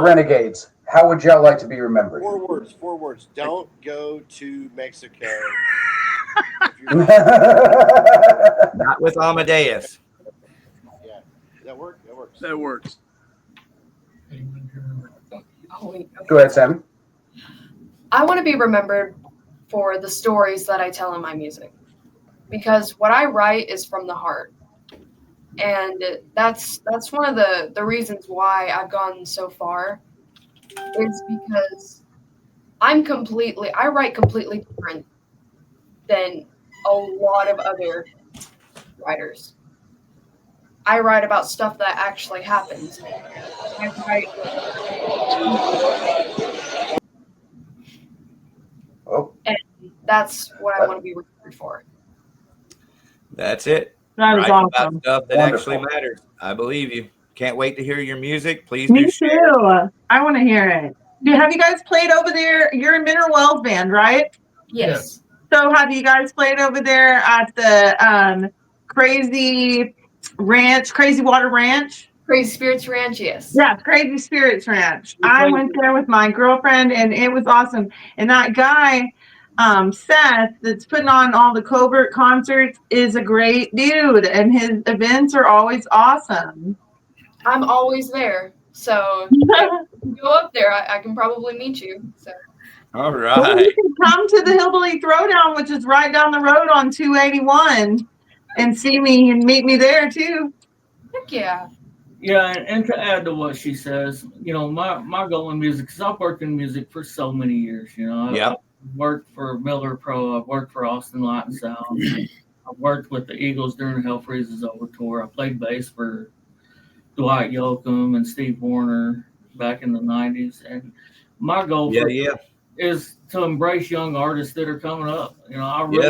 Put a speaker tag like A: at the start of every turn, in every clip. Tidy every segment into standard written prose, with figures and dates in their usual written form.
A: Renegades, how would y'all like to be remembered?
B: Four words. Four words. Don't go to Mexico. If you're not,
C: Not with Amadeus.
B: yeah, that work. That works.
D: That works.
E: Oh, wait, okay.
A: Go ahead, Sam.
E: I want to be remembered for the stories that I tell in my music, because what I write is from the heart, and that's one of the reasons why I've gone so far. Is because I write completely different than a lot of other writers. I write about stuff that actually happens. I write
A: Oh,
E: and that's what I want to be remembered for.
C: That's it.
F: That is
C: Write about
F: awesome.
C: stuff that
A: Wonderful.
C: actually matters. I believe you. Can't wait to hear your music. Please
F: Me
C: do share.
F: too. I want to hear it. Have you guys played over there? You're in Mineral Wells band, right?
E: Yes.
F: So have you guys played over there at the Crazy Water Ranch?
E: Crazy Spirits Ranch, yes.
F: Yeah, Crazy Spirits Ranch. I went there with my girlfriend and it was awesome. And that guy, Seth, that's putting on all the Covert concerts is a great dude and his events are always awesome.
E: I'm always there. So if you go up there, I can probably meet you. So
C: All
F: Well,
C: right.
F: you can come to the Hillbilly Throwdown, which is right down the road on 281, and see me and meet me there too.
E: heck yeah.
G: Yeah, and to add to what she says, my goal in music, because I've worked in music for so many years. I've worked for Miller Pro, I've worked for Austin Light and Sound, I've worked with the Eagles during Hell Freezes Over tour. I played bass for Dwight Yoakam and Steve Wariner back in the 90s. And my goal is to embrace young artists that are coming up. I really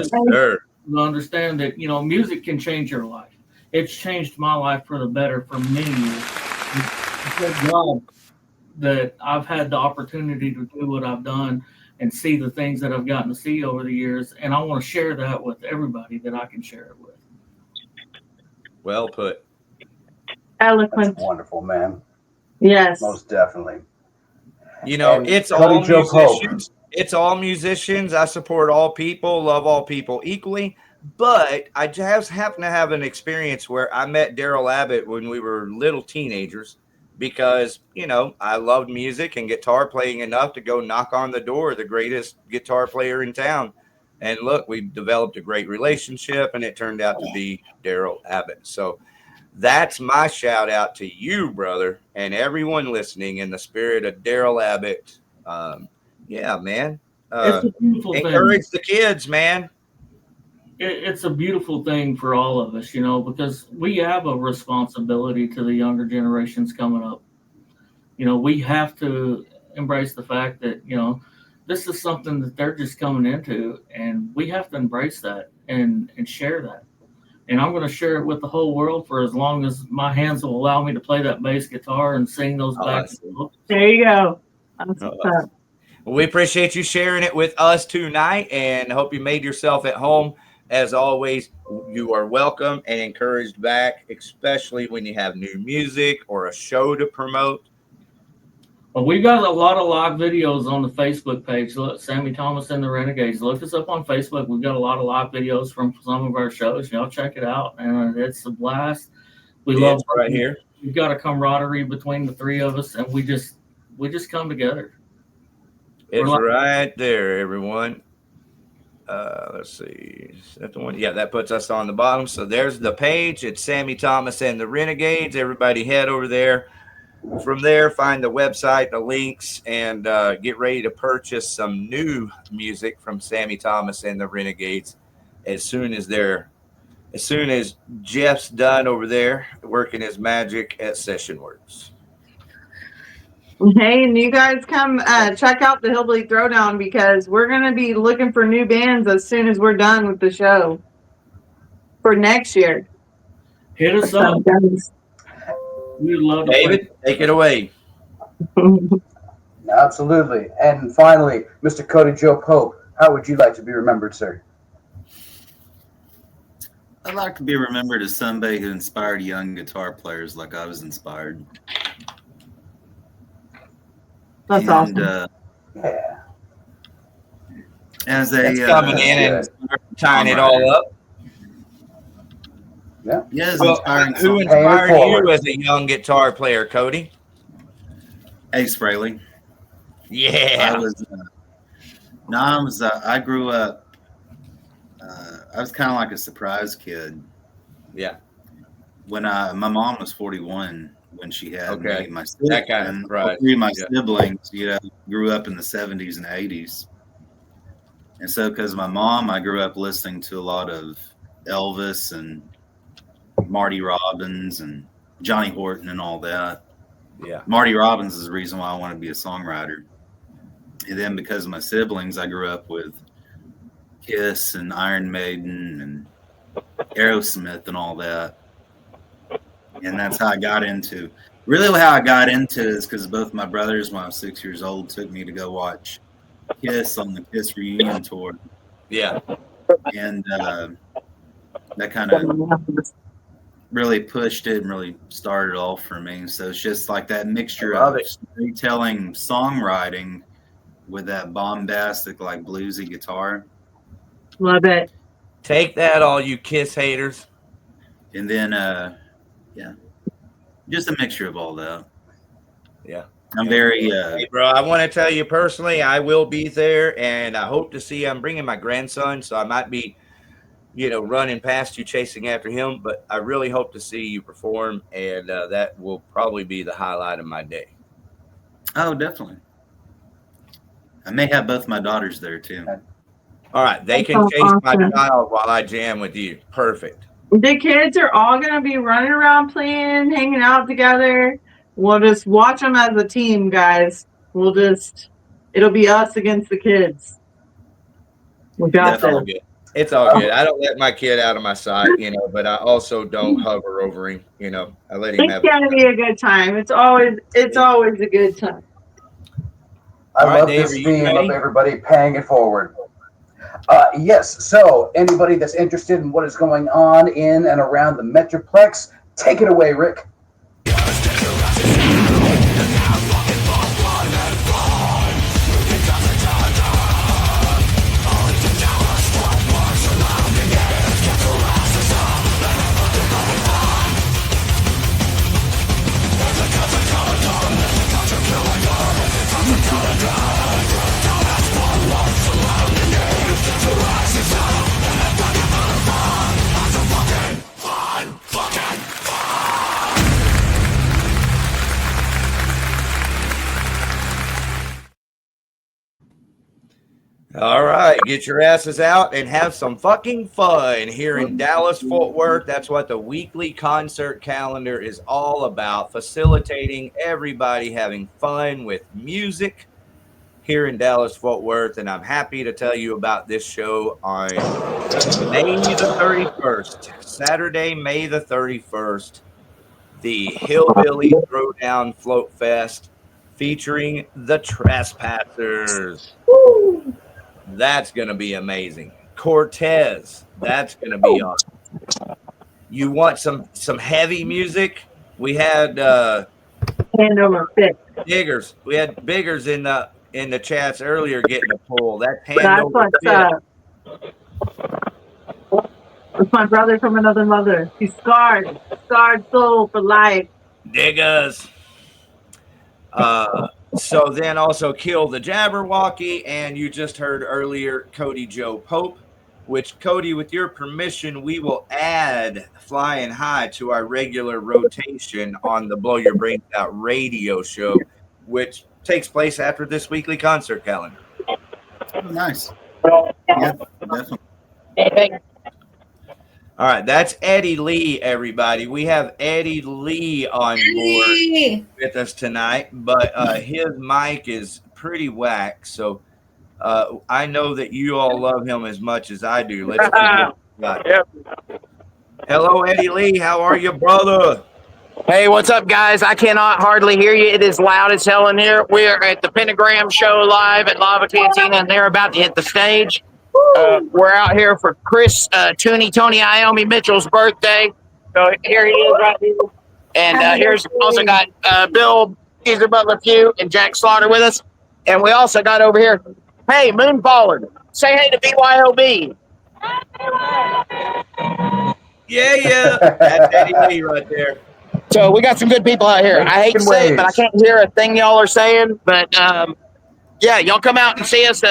G: understand that, music can change your life. It's changed my life for the better for many years. It's God that I've had the opportunity to do what I've done and see the things that I've gotten to see over the years. And I want to share that with everybody that I can share it with.
C: Well put.
F: Eloquent.
A: That's wonderful, man.
F: Yes.
A: Most definitely.
C: And it's all musicians. It's all musicians. I support all people, love all people equally. But I just happen to have an experience where I met Daryl Abbott when we were little teenagers because, I loved music and guitar playing enough to go knock on the door of the greatest guitar player in town. And look, we developed a great relationship and it turned out to be Daryl Abbott. So that's my shout out to you, brother, and everyone listening in the spirit of Daryl Abbott. Yeah, man.
G: It's a beautiful
C: encourage the kids, man.
G: It's a beautiful thing for all of us, because we have a responsibility to the younger generations coming up. We have to embrace the fact that, this is something that they're just coming into, and we have to embrace that and share that. And I'm going to share it with the whole world for as long as my hands will allow me to play that bass guitar and sing those back.
F: There you go.
C: Well, we appreciate you sharing it with us tonight and hope you made yourself at home. As always, you are welcome and encouraged back, especially when you have new music or a show to promote.
G: Well, we got a lot of live videos on the Facebook page. Look, Sammy Thomas and the Renegades. Look us up on Facebook. We've got a lot of live videos from some of our shows. Y'all check it out, and it's a blast. We love
C: right here.
G: We've got a camaraderie between the three of us, and we just come together.
C: It's right there, everyone. Let's see. Is that the one? Yeah, that puts us on the bottom. So there's the page. It's Sammy Thomas and the Renegades. Everybody head over there. From there, find the website, the links, and get ready to purchase some new music from Sammy Thomas and the Renegades as soon as Jeff's done over there working his magic at Session Works.
F: Hey, and you guys come check out the Hillbilly Throwdown because we're going to be looking for new bands as soon as we're done with the show for next year.
G: Hit us up. We'd love to.
C: David, take it away.
A: Absolutely. And finally, Mr. Cody Joe Pope, how would you like to be remembered, sir?
H: I'd like to be remembered as somebody who inspired young guitar players like I was inspired.
F: That's awesome.
A: Yeah.
H: As
C: That's
H: a
C: coming in and tying it all up.
A: Yeah.
H: Yes,
C: Well,
H: inspiring.
C: who inspired you as a young guitar player, Cody?
H: Ace Frehley.
C: Yeah.
H: I grew up. I was kind of like a surprise kid.
C: Yeah.
H: When my mom was 41 when she had me, my
C: that kind of surprise.
H: Three of my siblings, grew up in the 70s and 80s, and so because of my mom, I grew up listening to a lot of Elvis and Marty Robbins and Johnny Horton and all that.
C: Yeah.
H: Marty Robbins is the reason why I want to be a songwriter. And then because of my siblings, I grew up with Kiss and Iron Maiden and Aerosmith and all that. And that's how I got into is because both my brothers, when I was 6 years old, took me to go watch Kiss on the Kiss reunion tour.
C: Yeah.
H: And that kind of really pushed it and really started off for me. So it's just like that mixture of storytelling, songwriting with that bombastic, like bluesy guitar.
F: Love it.
C: Take that, all you Kiss haters.
H: And then, just a mixture of all that.
C: Yeah.
H: I'm very.
C: Hey, bro, I want to tell you personally, I will be there, and I hope to see. I'm bringing my grandson, so I might be, running past you, chasing after him. But I really hope to see you perform, and that will probably be the highlight of my day.
H: Oh, definitely. I may have both my daughters there too.
C: All right, they can chase my child while I jam with you. Perfect.
F: The kids are all going to be running around playing, hanging out together. We'll just watch them as a team, guys. It'll be us against the kids. We got this.
C: It's all good. I don't let my kid out of my sight, but I also don't hover over him. I let him have it.
F: It's going to be a good time. It's always a good time.
A: I love this theme of everybody paying it forward. Yes, so anybody that's interested in what is going on in and around the Metroplex, take it away, Rick.
C: All right, get your asses out and have some fucking fun here in Dallas, Fort Worth. That's what the weekly concert calendar is all about, facilitating everybody having fun with music here in Dallas, Fort Worth. And I'm happy to tell you about this show on May the 31st, Saturday, May the 31st, the Hillbilly Throwdown Float Fest featuring the Trespassers. Woo! That's going to be amazing. Cortez, that's going to be awesome. You want some heavy music? We had Biggers. We had Biggers in the chats earlier getting a pull. That's
F: my brother from another mother. He's scarred soul for life.
C: Diggers. So then also Kill the Jabberwocky, and you just heard earlier Cody Joe Pope, which, Cody, with your permission, we will add Flying High to our regular rotation on the Blow Your Brains Out radio show, which takes place after this weekly concert calendar.
H: Oh, nice. Yeah, definitely.
C: All right, that's Eddie Lee, everybody. We have Eddie Lee on board with us tonight, but his mic is pretty whack, so I know that you all love him as much as I do. Let's Hello, Eddie Lee. How are you, brother?
D: Hey, what's up, guys? I cannot hardly hear you. It is loud as hell in here. We are at the Pentagram show live at Lava Cantina, and they're about to hit the stage. We're out here for Chris Tony Iommi Mitchell's birthday. So here he is right here. And here's also got Bill Caesar Butler Pugh and Jack Slaughter with us. And we also got over here, hey, Moonfallard, say hey to BYOB.
C: Yeah. That's Eddie Lee right there.
D: So we got some good people out here. I hate to say it, but I can't hear a thing y'all are saying. But yeah, y'all come out and see us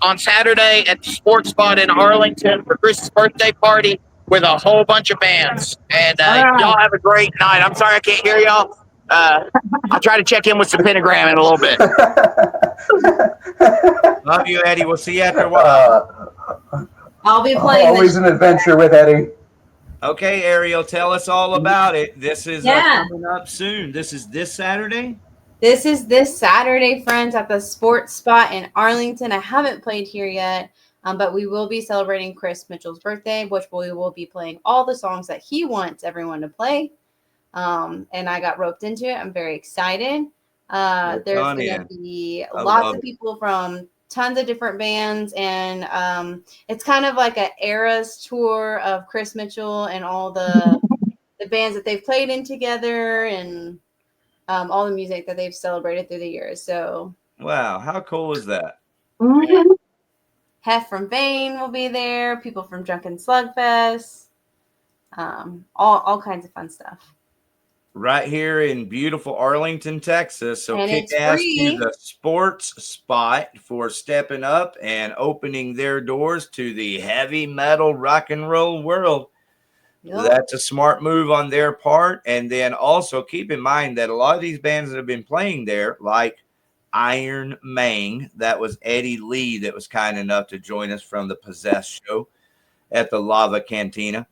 D: on Saturday at the Sports Spot in Arlington for Chris's birthday party with a whole bunch of bands. And y'all have a great night. I'm sorry I can't hear y'all. I'll try to check in with some pentagram in a little bit.
C: Love you, Eddie. We'll see you after a while.
E: I'll be playing.
A: Always an adventure with Eddie.
C: Okay, Ariel, tell us all about it. This is coming up soon. This is this Saturday?
I: This is this Saturday, friends, at the Sports Spot in Arlington. I haven't played here yet, but we will be celebrating Chris Mitchell's birthday, which we will be playing all the songs that he wants everyone to play. And I got roped into it. I'm very excited. There's going to be lots of people from tons of different bands, and it's kind of like an eras tour of Chris Mitchell and all the bands that they've played in together, and all the music that they've celebrated through the years. So
C: wow, how cool is that?
I: Mm-hmm. Hef from Vane will be there, people from Drunken Slugfest, all kinds of fun stuff.
C: Right here in beautiful Arlington, Texas. So
I: and
C: kick ass to the Sports Spot for stepping up and opening their doors to the heavy metal rock and roll world. Yep. That's a smart move on their part. And then also keep in mind that a lot of these bands that have been playing there, like Iron Maiden, that was Eddie Lee that was kind enough to join us from the Possessed show at the Lava Cantina.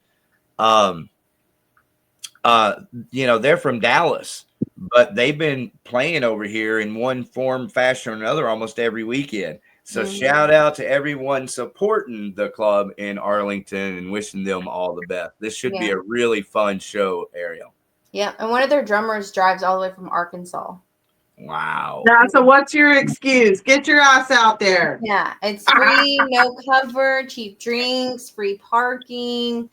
C: They're from Dallas, but they've been playing over here in one form, fashion, or another almost every weekend. So shout out to everyone supporting the club in Arlington and wishing them all the best. This should be a really fun show, Ariel.
I: Yeah, and one of their drummers drives all the way from Arkansas.
C: Wow.
F: Yeah, so what's your excuse? Get your ass out there.
I: Yeah, it's free, no cover, cheap drinks, free parking.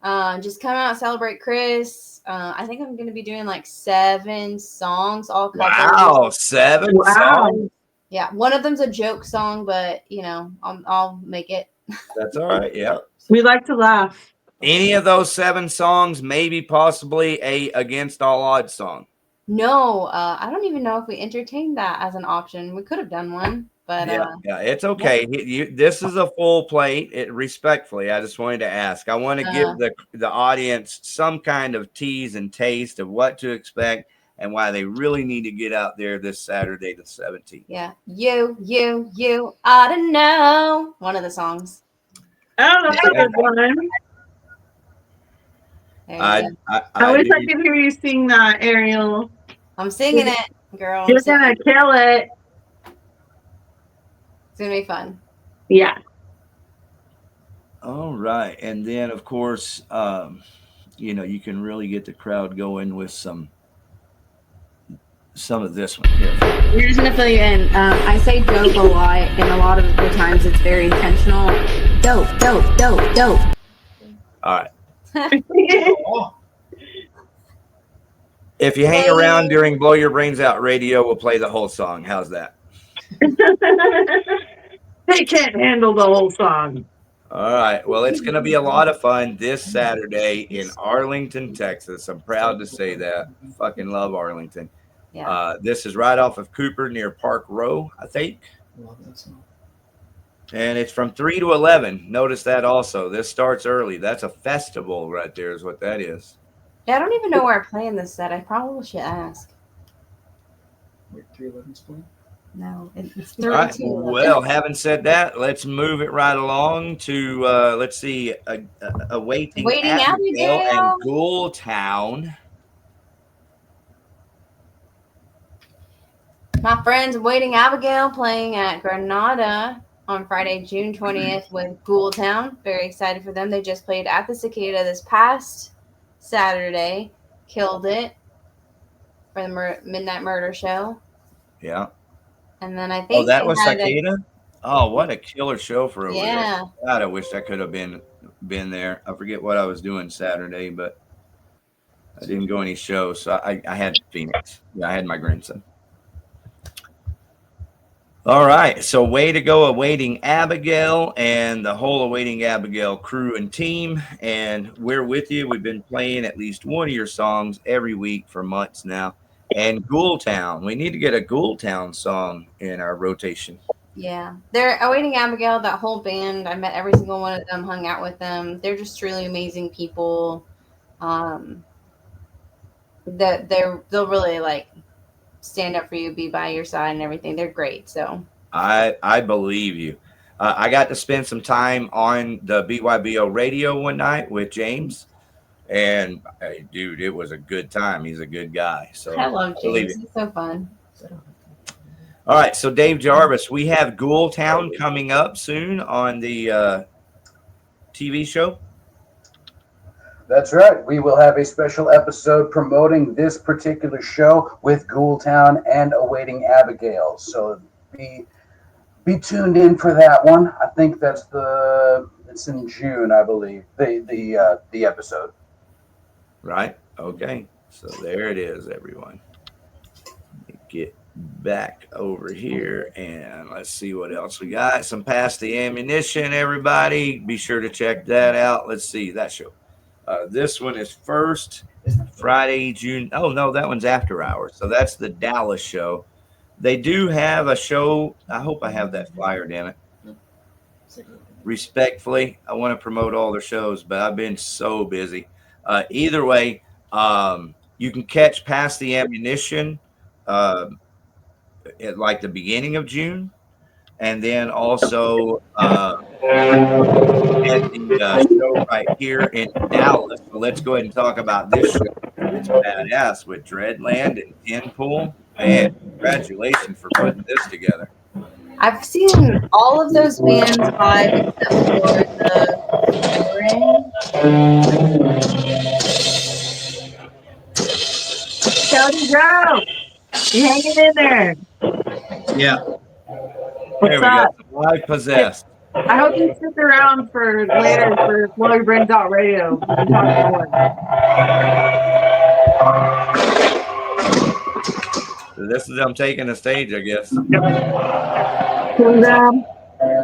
I: Just come out and celebrate Chris. I think I'm going to be doing like 7 songs, all covered.
C: Wow, 7 songs?
I: Yeah, one of them's a joke song, but I'll make it.
C: That's all right. Yeah,
F: we like to laugh.
C: Any of those 7 songs, maybe possibly a Against All Odds song.
I: No, I don't even know if we entertained that as an option. We could have done one, but
C: yeah, it's okay. This is a full plate. Respectfully, I just wanted to ask. I want to give the audience some kind of tease and taste of what to expect and why they really need to get out there this Saturday, the 17th.
I: Yeah, you ought to know. One of the songs.
F: Oh, that's a good one. I wish I could hear you sing that, Ariel.
I: I'm singing it, girl.
F: You're gonna kill it.
I: It's gonna be fun.
F: Yeah.
C: All right, and then of course, you can really get the crowd going with some of this one here.
I: We're just gonna fill you in. I say dope a lot, and a lot of the times it's very intentional. Dope.
C: All right. If you hang around during Blow Your Brains Out radio, we'll play the whole song. How's that?
F: They can't handle the whole song.
C: All right. Well, it's going to be a lot of fun this Saturday in Arlington, Texas. I'm proud to say that. Fucking love Arlington. Yeah. This is right off of Cooper near Park Row, I think. Love that song. And it's from 3 to 11. Notice that also. This starts early. That's a festival right there is what that is.
I: Yeah, I don't even know where I'm playing this set. I probably should ask.
J: Wait, 311's playing?
I: No, it's 32.
C: Right. Well, having said that, let's move it right along to, let's see, Waiting Abigail and Ghoultown.
I: My friends Waiting Abigail playing at Granada on Friday, June 20th with Ghoultown. Very excited for them. They just played at the Cicada this past Saturday. Killed it for the Midnight Murder show.
C: Yeah.
I: And then I think
C: that was Cicada? Oh, what a killer show for over
I: there.
C: God, I wish I could have been there. I forget what I was doing Saturday, but I didn't go any shows. So I had Phoenix. Yeah, I had my grandson. All right. So way to go, Awaiting Abigail and the whole Awaiting Abigail crew and team. And we're with you. We've been playing at least one of your songs every week for months now. And Ghoul Town. We need to get a Ghoul Town song in our rotation.
I: Yeah. They're Awaiting Abigail, that whole band. I met every single one of them, hung out with them. They're just truly amazing people. That they'll really like stand up for you, be by your side and everything. They're great. So
C: I believe you. I got to spend some time on the BYBO radio one night with James, and hey, dude, it was a good time. He's a good guy. So
I: I love James. He's so fun.
C: All right, so Dave Jarvis, we have Ghoul Town coming up soon on the TV show.
A: That's right. We will have a special episode promoting this particular show with Ghoul Town and Awaiting Abigail. So be tuned in for that one. I think it's in June, I believe. The episode.
C: Right. Okay. So there it is, everyone. Let me get back over here and let's see what else we got. Some Pass the Ammunition, everybody. Be sure to check that out. Let's see that show. This one is first Friday, June. Oh, no, that one's after hours. So that's the Dallas show. They do have a show. I hope I have that flyer, damn it. Respectfully, I want to promote all their shows, but I've been so busy. Either way, you can catch Pass the Ammunition at like the beginning of June. And then also at the show right here in Dallas. So let's go ahead and talk about this show. It's badass with Dreadland and Pinpool. Man, congratulations for putting this together.
I: I've seen all of those bands live except for the Ring.
F: Cody, go! You hanging in there?
C: Yeah.
F: What's up?
C: Live Possessed.
F: I hope you stick around for later for Chloe brings out radio. We can talk more.
C: This is them taking the stage, I guess.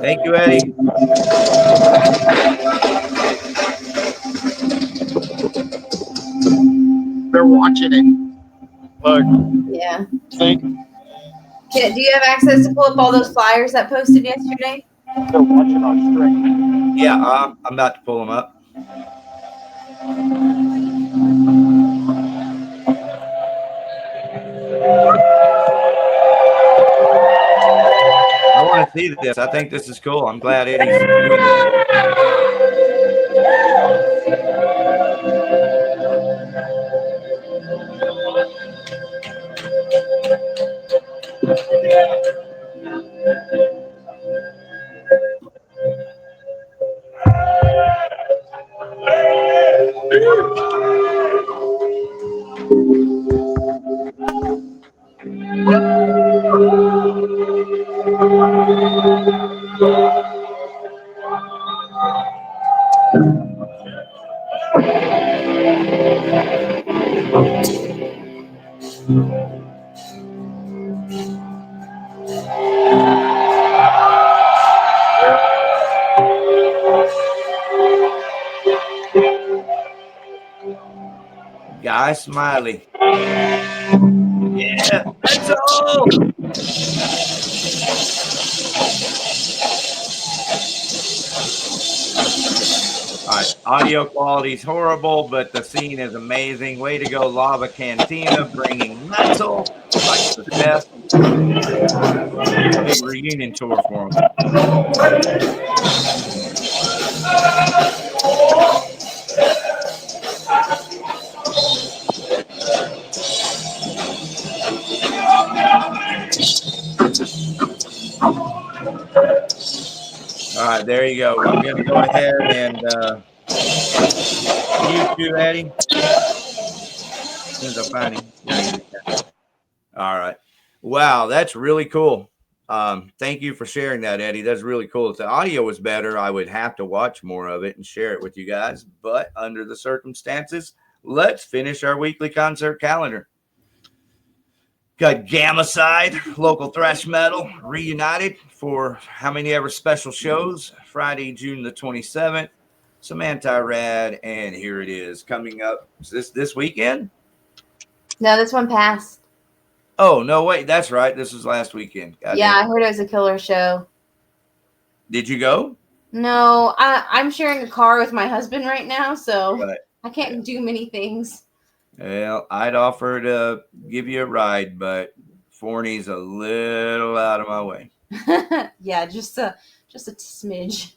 C: Thank you, Eddie.
D: They're watching it. Look.
I: Yeah. Do you have access to pull up all those flyers that posted yesterday?
D: They're watching on stream.
C: Yeah, I'm about to pull them up. I want to see this. I think this is cool. I'm glad Eddie's doing Guy Smiley. Yeah, that's all. All right, audio quality is horrible, but the scene is amazing. Way to go, Lava Cantina, bringing metal like the best. Big reunion tour for them. All right, there you go. I'm going to go ahead and mute you, Eddie. As soon as I find him. All right. Wow, that's really cool. Thank you for sharing that, Eddie. That's really cool. If the audio was better, I would have to watch more of it and share it with you guys. But under the circumstances, let's finish our weekly concert calendar. Got Gamma Side, local thrash metal, reunited for how many ever special shows. Friday, June the 27th. Some anti-rad, and here it is coming up. Is this weekend?
I: No, this one passed.
C: Oh, no, wait. That's right. This was last weekend.
I: Yeah, I heard it was a killer show.
C: Did you go?
I: No, I'm sharing a car with my husband right now, so I can't do many things.
C: Well, I'd offer to give you a ride, but Forney's a little out of my way.
I: Yeah, just a smidge.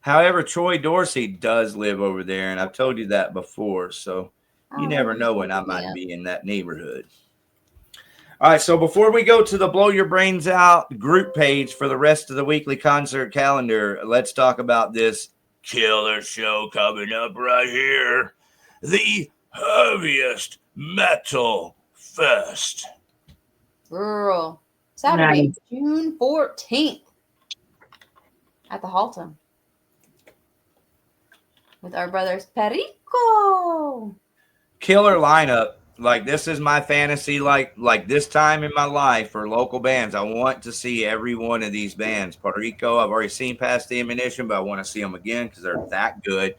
C: However, Troy Dorsey does live over there, and I've told you that before, so you never know when I might be in that neighborhood. All right, so before we go to the Blow Your Brains Out group page for the rest of the weekly concert calendar, let's talk about this killer show coming up right here. The Heaviest Metal Fest.
I: Rural. Saturday, June 14th at the Haltom with our brothers Perico.
C: Killer lineup. Like, this is my fantasy, like this time in my life for local bands. I want to see every one of these bands. Puerto Rico, I've already seen Past the Ammunition, but I want to see them again because they're that good.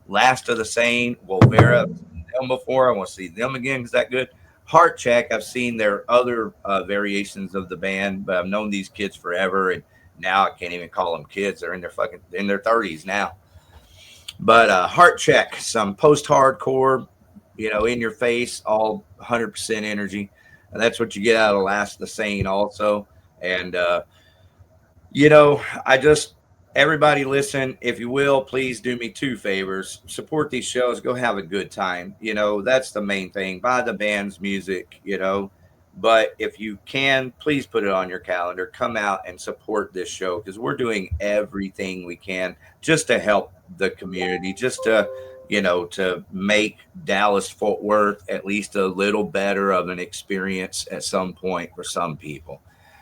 C: Last of the Sane, Wolvera, I've seen them before. I want to see them again because that good. Heart Check, I've seen their other variations of the band, but I've known these kids forever, and now I can't even call them kids. They're in their 30s now. But Heart Check, some post-hardcore, in your face, all 100% energy. And that's what you get out of Last of the Sane also. And, everybody listen, if you will, please do me 2 favors. Support these shows. Go have a good time. That's the main thing. Buy the band's music, But if you can, please put it on your calendar. Come out and support this show because we're doing everything we can just to help the community, just to make Dallas-Fort Worth at least a little better of an experience at some point for some people.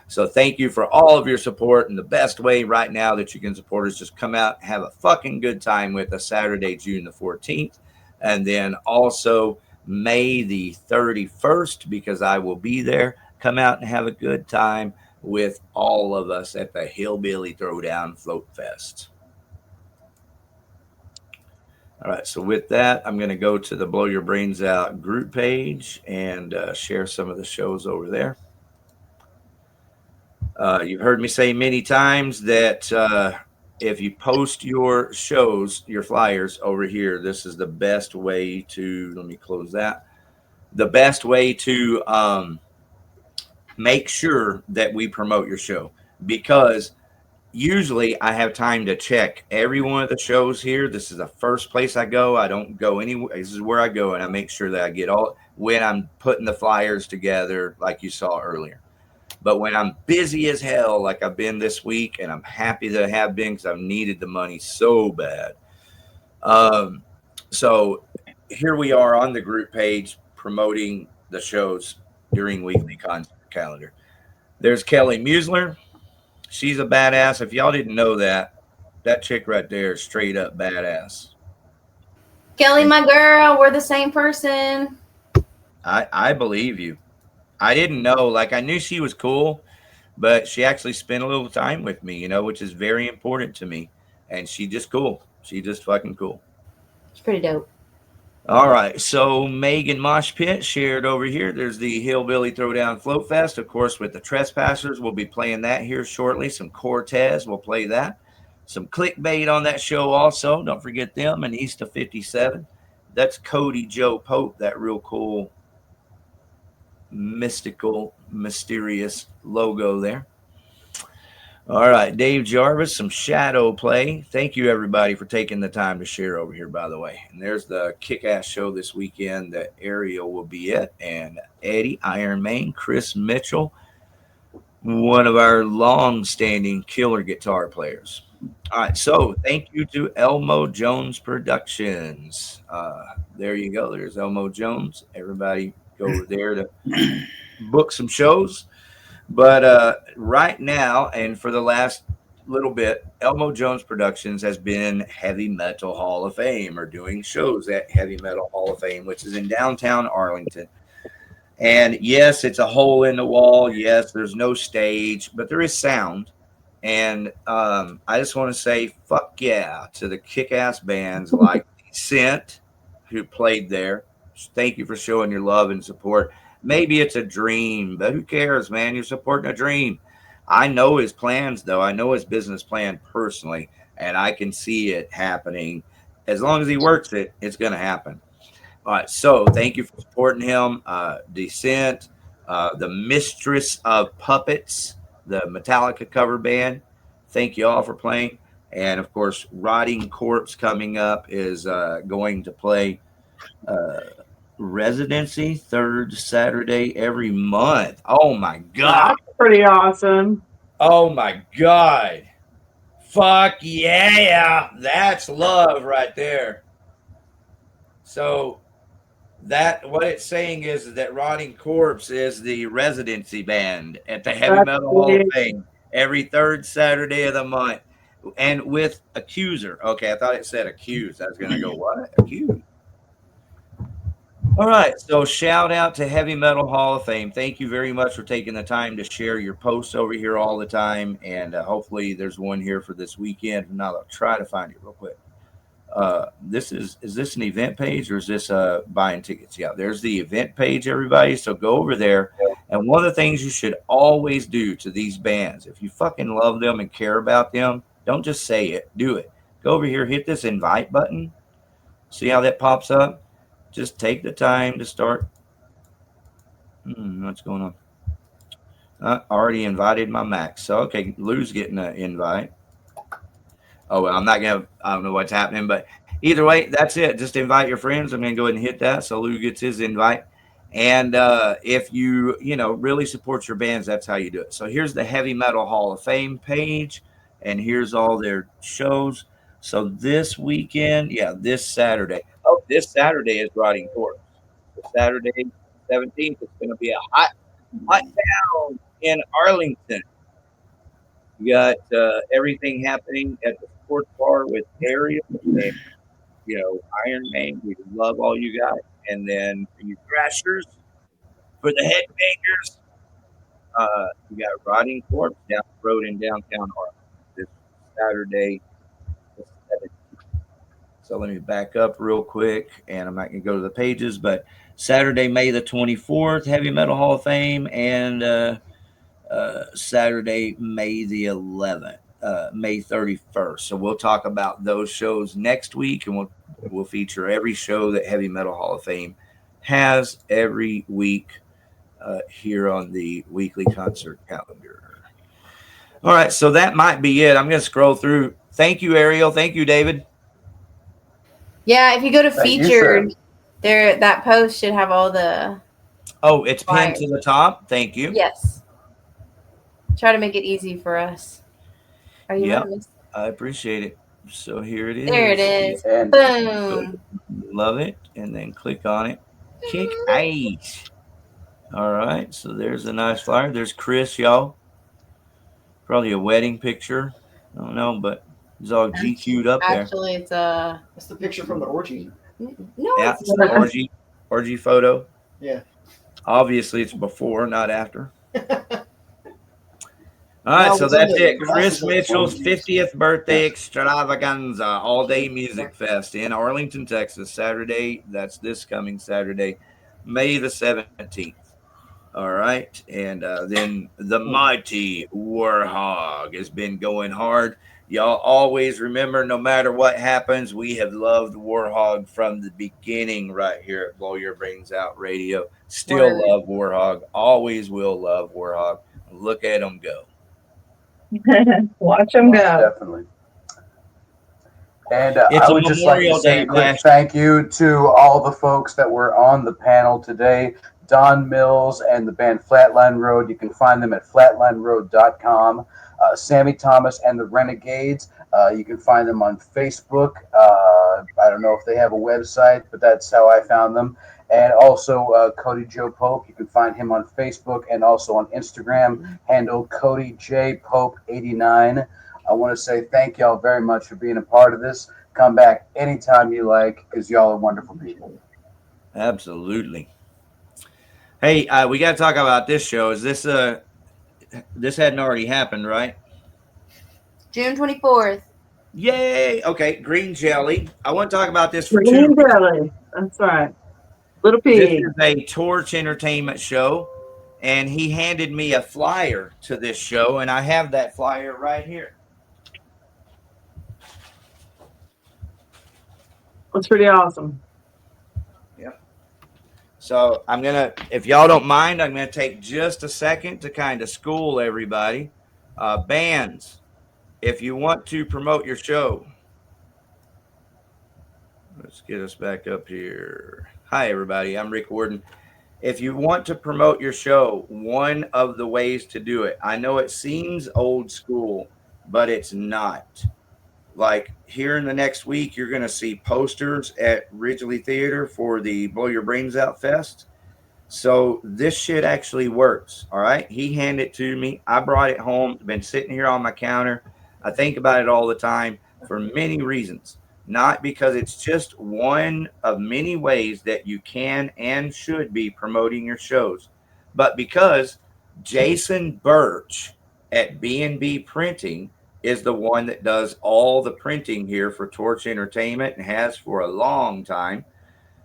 C: So thank you for all of your support. And the best way right now that you can support is just come out and have a fucking good time with us Saturday, June the 14th. And then also May the 31st, because I will be there. Come out and have a good time with all of us at the Hillbilly Throwdown Float Fest. All right, so with that, I'm going to go to the Blow Your Brains Out group page and share some of the shows over there. You've heard me say many times that if you post your shows, your flyers over here, this is the best way to, let me close that, the best way to make sure that we promote your show, because usually I have time to check every one of the shows here. This is the first place I go. I don't go anywhere. This is where I go, and I make sure that I get all when I'm putting the flyers together like you saw earlier. But when I'm busy as hell, like I've been this week, and I'm happy that I have been because I've needed the money so bad. So here we are on the group page promoting the shows during weekly concert calendar. There's Kelly Musler. She's a badass. If y'all didn't know that chick right there is straight up badass.
I: Kelly, my girl, we're the same person.
C: I believe you. I didn't know, like I knew she was cool, but she actually spent a little time with me, which is very important to me. And she just cool. She just fucking cool.
I: It's pretty dope.
C: All right, so Megan Mosh Pit shared over here. There's the Hillbilly Throwdown Float Fest, of course, with the Trespassers. We'll be playing that here shortly. Some Cortez, we'll play that. Some Clickbait on that show also. Don't forget them, and East of 57. That's Cody Joe Pope, that real cool, mystical, mysterious logo there. All right, Dave Jarvis, some Shadow Play. Thank you, everybody, for taking the time to share over here, by the way. And there's the kick-ass show this weekend that Ariel will be at, and Eddie, Iron Man, Chris Mitchell, one of our long-standing killer guitar players. All right, so thank you to Elmo Jones Productions. There you go. There's Elmo Jones. Everybody go over there to book some shows. But right now, and for the last little bit, Elmo Jones Productions has been Heavy Metal Hall of Fame or doing shows at Heavy Metal Hall of Fame, which is in downtown Arlington. And yes, it's a hole in the wall. Yes, there's no stage, but there is sound. And I just want to say, fuck yeah, to the kick ass bands like Scent, who played there. Thank you for showing your love and support. Maybe it's a dream, but who cares, man? You're supporting a dream. I know his plans, though. I know his business plan personally, and I can see it happening. As long as he works it, it's going to happen. All right, so thank you for supporting him. Descent, the Mistress of Puppets, the Metallica cover band. Thank you all for playing. And of course, Rotting Corpse coming up is going to play uh, residency third Saturday every month. Oh my God.
F: That's pretty awesome.
C: Oh my God. Fuck yeah. That's love right there. So that what it's saying is that Rotting Corpse is the residency band at the Heavy
F: That's
C: Metal Hall of
F: big.
C: Fame every third Saturday of the month. And with Accuser. Okay, I thought it said accused. I was gonna go, what? Accused. All right. So shout out to Heavy Metal Hall of Fame. Thank you very much for taking the time to share your posts over here all the time. And hopefully there's one here for this weekend. If not, I'll try to find it real quick. This is this an event page or is this buying tickets? Yeah, there's the event page, everybody. So go over there. And one of the things you should always do to these bands, if you fucking love them and care about them, don't just say it, do it. Go over here, hit this invite button. See how that pops up? Just take the time to start. What's going on? I already invited my Max. So okay, Lou's getting an invite. Oh well, I'm not gonna. I don't know what's happening, but either way, that's it. Just invite your friends. I'm gonna go ahead and hit that so Lou gets his invite. And if you really support your bands, that's how you do it. So here's the Heavy Metal Hall of Fame page, and here's all their shows. So this weekend, yeah, this Saturday. Oh, this Saturday is Rotting Corpse. The Saturday 17th, it's going to be a hot town in Arlington. You got everything happening at the sports bar with Ariel and Iron Man. We love all you guys. And then for you Thrashers, for the headbangers, you got Rotting Corpse down the road in downtown Arlington this Saturday. The 17th. So let me back up real quick, and I'm not going to go to the pages, but Saturday, May the 24th, Heavy Metal Hall of Fame, and Saturday, May the 11th, May 31st. So we'll talk about those shows next week, and we'll feature every show that Heavy Metal Hall of Fame has every week here on the weekly concert calendar. All right, so that might be it. I'm going to scroll through. Thank you, Ariel. Thank you, David.
I: Yeah, if you go to featured, there that post should have all the.
C: Oh, it's pinned to the top. Thank you.
I: Yes. Try to make it easy for us. Are you
C: nervous? I appreciate it. So here it is.
I: There it is. And boom.
C: Love it. And then click on it. Kick ass. All right. So there's a nice flyer. There's Chris, y'all. Probably a wedding picture. I don't know, but it's all GQ'd up there.
I: Actually, it's
J: the picture from the orgy.
I: No,
C: yeah, it's the orgy photo.
J: Yeah.
C: Obviously, it's before, not after. All right, so that's it. Chris Mitchell's 50th birthday extravaganza, all-day music fest in Arlington, Texas, Saturday. That's this coming Saturday, May the 17th. All right, and then the mighty Warhog has been going hard. Y'all always remember, no matter what happens, we have loved Warhog from the beginning right here at Blow Your Brains Out Radio. Still love Warhog. Always will love Warhog. Look at them go.
F: Watch them go.
A: Definitely. And I would just like to say a quick thank you to all the folks that were on the panel today. Don Mills and the band Flatline Road. You can find them at flatlineroad.com. Sammy Thomas and the Renegades. You can find them on Facebook. I don't know if they have a website, but that's how I found them. And also Cody Joe Pope. You can find him on Facebook and also on Instagram, handle Cody J Pope 89. I want to say thank y'all very much for being a part of this. Come back anytime you like, because y'all are wonderful people.
C: Absolutely. Hey, we got to talk about this show. Is this this hadn't already happened, right?
I: June 24th.
C: Yay! Okay, Green Jelly. I want to talk about this for
F: Green jelly. That's right. Little
C: This
F: pig.
C: is a Torch Entertainment show, and he handed me a flyer to this show, and I have that flyer right here.
F: That's pretty awesome.
C: Yep. So I'm gonna, if y'all don't mind, I'm gonna take just a second to kind of school everybody. Bands, if you want to promote your show, let's get us back up here. Hi, everybody. I'm Rick Warden. If you want to promote your show, one of the ways to do it, I know it seems old school, but it's not. Like here in the next week, you're going to see posters at Ridgely Theater for the Blow Your Brains Out Fest. So this shit actually works. All right. He handed it to me. I brought it home. Been sitting here on my counter. I think about it all the time for many reasons. Not because it's just one of many ways that you can and should be promoting your shows, but because Jason Birch at B&B Printing is the one that does all the printing here for Torch Entertainment and has for a long time,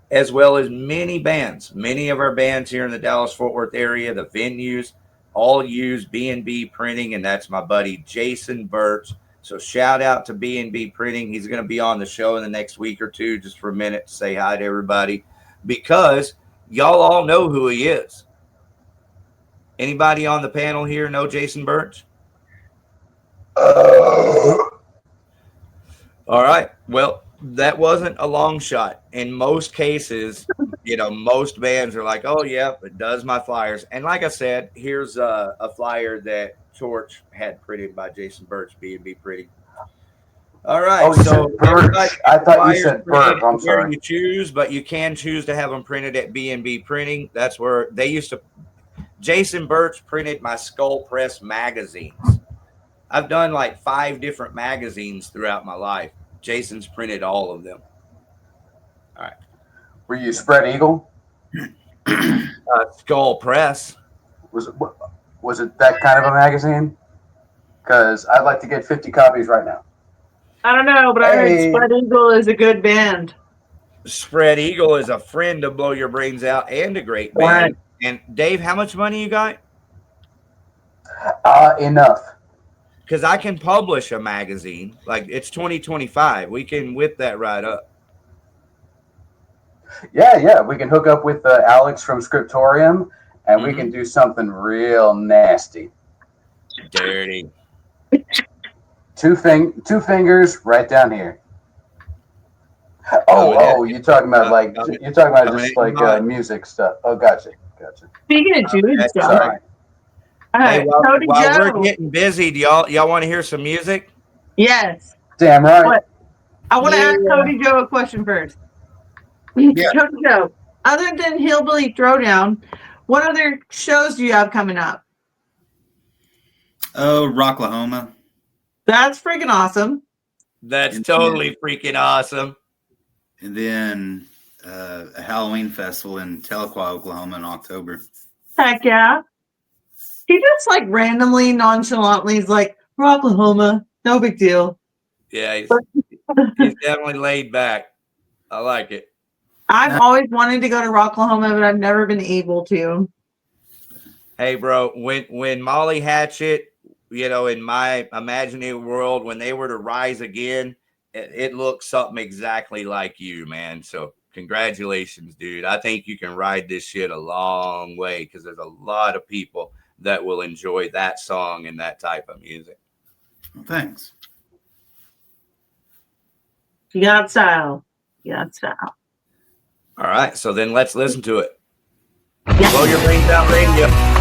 C: as well as many bands. Many of our bands here in the Dallas-Fort Worth area, the venues, all use B&B Printing, and that's my buddy Jason Birch. So shout out to B&B Printing. He's going to be on the show in the next week or two, just for a minute to say hi to everybody, because y'all all know who he is. Anybody on the panel here know Jason Birch? All right. Well, that wasn't a long shot. In most cases, most bands are like, oh, yeah, it does my flyers. And like I said, here's a flyer that Torch had printed by Jason Birch, B&B Printing. All right.
A: Oh, so Birch. I thought you said Birch. I'm sorry.
C: You choose, but you can choose to have them printed at B&B Printing. That's where they used to. Jason Birch printed my Skull Press magazines. I've done like 5 different magazines throughout my life. Jason's printed all of them. All right.
A: Were you Spread Eagle?
C: Skull Press.
A: Was it that kind of a magazine? Because I'd like to get 50 copies right now.
F: I don't know, but I heard Spread Eagle is a good band.
C: Spread Eagle is a friend to Blow Your Brains Out and a great band. Right. And Dave, how much money you got?
A: Enough.
C: Because I can publish a magazine. Like, it's 2025. We can whip that right up.
A: Yeah. We can hook up with Alex from Scriptorium, and we can do something real nasty.
C: Dirty.
A: Two fingers right down here. You're talking about just music stuff. Oh, gotcha.
F: Speaking of Jews stuff.
A: Sorry.
C: Hey, while we're getting busy, do y'all want to hear some music?
F: Yes.
A: Damn right.
F: I want to ask Cody Joe a question first. Yeah. Cody Joe, other than Hillbilly Throwdown, what other shows do you have coming up?
H: Oh, Rocklahoma.
F: That's freaking awesome.
C: That's totally freaking awesome.
H: And then a Halloween festival in Tahlequah, Oklahoma in October.
F: Heck yeah. He just like randomly, nonchalantly is like, Rocklahoma, no big deal.
C: Yeah, he's definitely laid back. I like it.
F: I've always wanted to go to Rocklahoma, but I've never been able to.
C: Hey, bro, when Molly Hatchet, in my imaginative world, when they were to rise again, it looks something exactly like you, man. So congratulations, dude. I think you can ride this shit a long way because there's a lot of people that will enjoy that song and that type of music.
H: Well, thanks.
F: You got style.
C: All right, so then let's listen to it. Yeah. Blow Your Brains Out Radio.